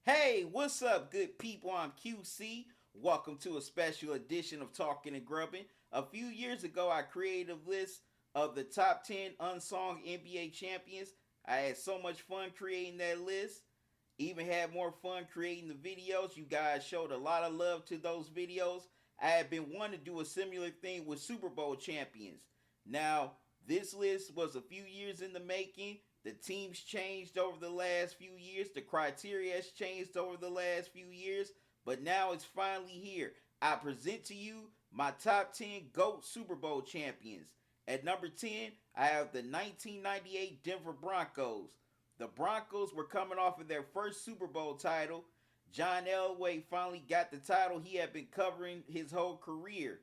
Hey, what's up, good people? I'm QC. Welcome to a special edition of Talking and Grubbing. A few years ago, I created a list of the top 10 unsung NBA champions. I had so much fun creating that list. Even had more fun creating the videos. You guys showed a lot of love to those videos. I had been wanting to do a similar thing with Super Bowl champions. Now, this list was a few years in the making. The teams changed over the last few years. The criteria has changed over the last few years. But now it's finally here. I present to you my top 10 GOAT Super Bowl champions. At number 10, I have the 1998 Denver Broncos. The Broncos were coming off of their first Super Bowl title. John Elway finally got the title he had been covering his whole career.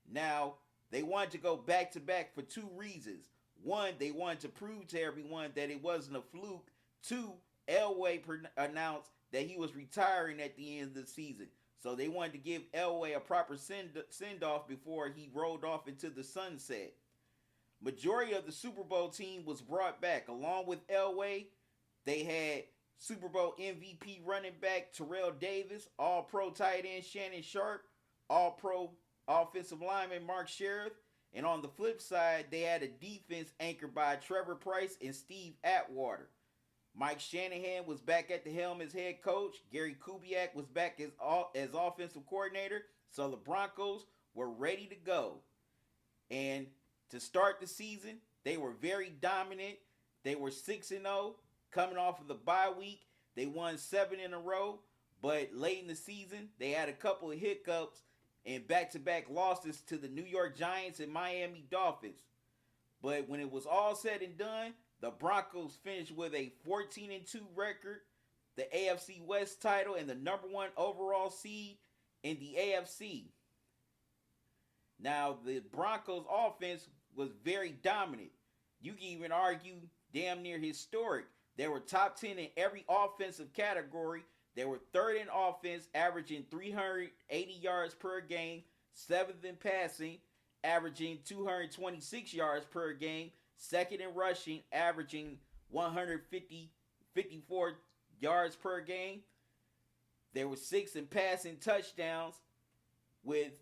Now, they wanted to go back to back for two reasons. One, they wanted to prove to everyone that it wasn't a fluke. Two, Elway announced that he was retiring at the end of the season. So they wanted to give Elway a proper send-off before he rolled off into the sunset. Majority of the Super Bowl team was brought back. Along with Elway, they had Super Bowl MVP running back Terrell Davis, All-Pro tight end Shannon Sharpe, All-Pro offensive lineman Mark Sheriff, and on the flip side, they had a defense anchored by Trevor Price and Steve Atwater. Mike Shanahan was back at the helm as head coach. Gary Kubiak was back as offensive coordinator. So the Broncos were ready to go. And to start the season, they were very dominant. They were 6-0 coming off of the bye week. They won 7 in a row. But late in the season, they had a couple of hiccups and back-to-back losses to the New York Giants and Miami Dolphins. But when it was all said and done, the Broncos finished with a 14-2 record, the AFC West title, and the number one overall seed in the AFC. Now, the Broncos offense was very dominant. You can even argue damn near historic. They were top 10 in every offensive category. They were third in offense, averaging 380 yards per game, seventh in passing, averaging 226 yards per game, second in rushing, averaging 154 yards per game. They were sixth in passing touchdowns with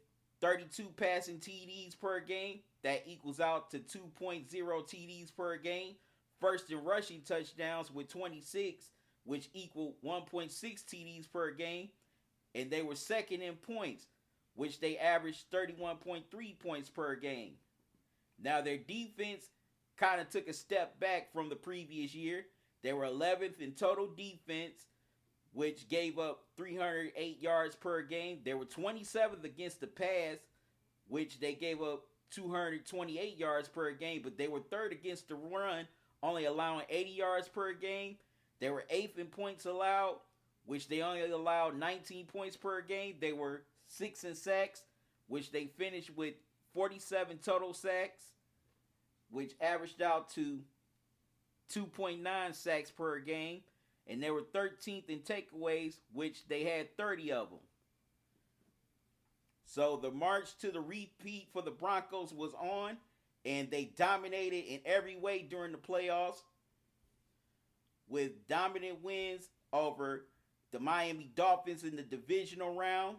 32 passing TDs per game. That equals out to 2.0 TDs per game. First in rushing touchdowns with 26, which equaled 1.6 TDs per game. And they were second in points, which they averaged 31.3 points per game. Now their defense kind of took a step back from the previous year. They were 11th in total defense, which gave up 308 yards per game. They were 27th against the pass, which they gave up 228 yards per game, but they were third against the run, only allowing 80 yards per game. They were 8th in points allowed, which they only allowed 19 points per game. They were 6th in sacks, which they finished with 47 total sacks, which averaged out to 2.9 sacks per game. And they were 13th in takeaways, which they had 30 of them. So the march to the repeat for the Broncos was on, and they dominated in every way during the playoffs with dominant wins over the Miami Dolphins in the divisional round.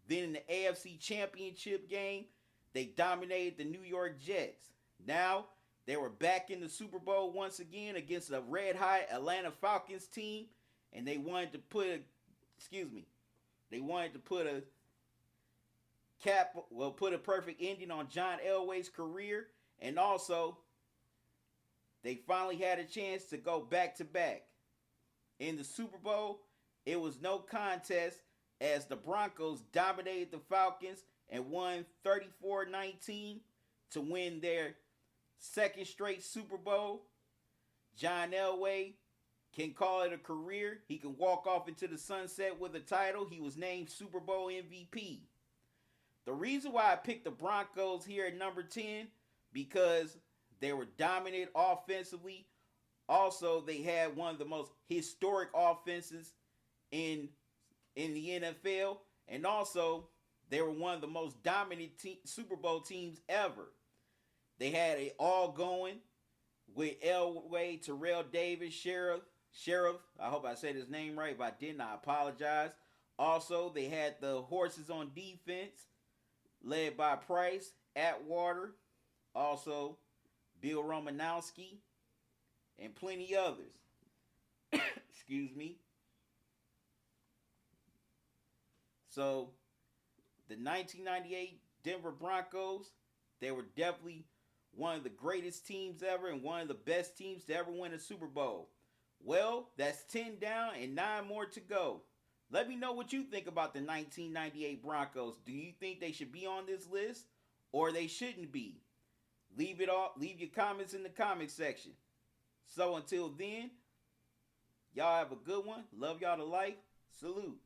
Then in the AFC Championship game, they dominated the New York Jets. Now they were back in the Super Bowl once again against a red-hot Atlanta Falcons team, and they wanted to put a perfect ending on John Elway's career, and also they finally had a chance to go back to back. In the Super Bowl, it was no contest as the Broncos dominated the Falcons and won 34-19 to win their second straight Super Bowl. John Elway can call it a career. He can walk off into the sunset with a title. He was named Super Bowl MVP. The reason why I picked the Broncos here at number 10, because they were dominant offensively. Also, they had one of the most historic offenses in the NFL. And also, they were one of the most dominant Super Bowl teams ever. They had it all going with Elway, Terrell Davis, Sheriff, Sheriff, I hope I said his name right. If I didn't, I apologize. Also, they had the horses on defense, led by Price, Atwater, also Bill Romanowski, and plenty others. Excuse me. So, the 1998 Denver Broncos, they were definitely one of the greatest teams ever and one of the best teams to ever win a Super Bowl. Well, that's 10 down and 9 more to go. Let me know what you think about the 1998 Broncos. Do you think they should be on this list or they shouldn't be? Leave your comments in the comment section. So until then, y'all have a good one. Love y'all to life. Salute.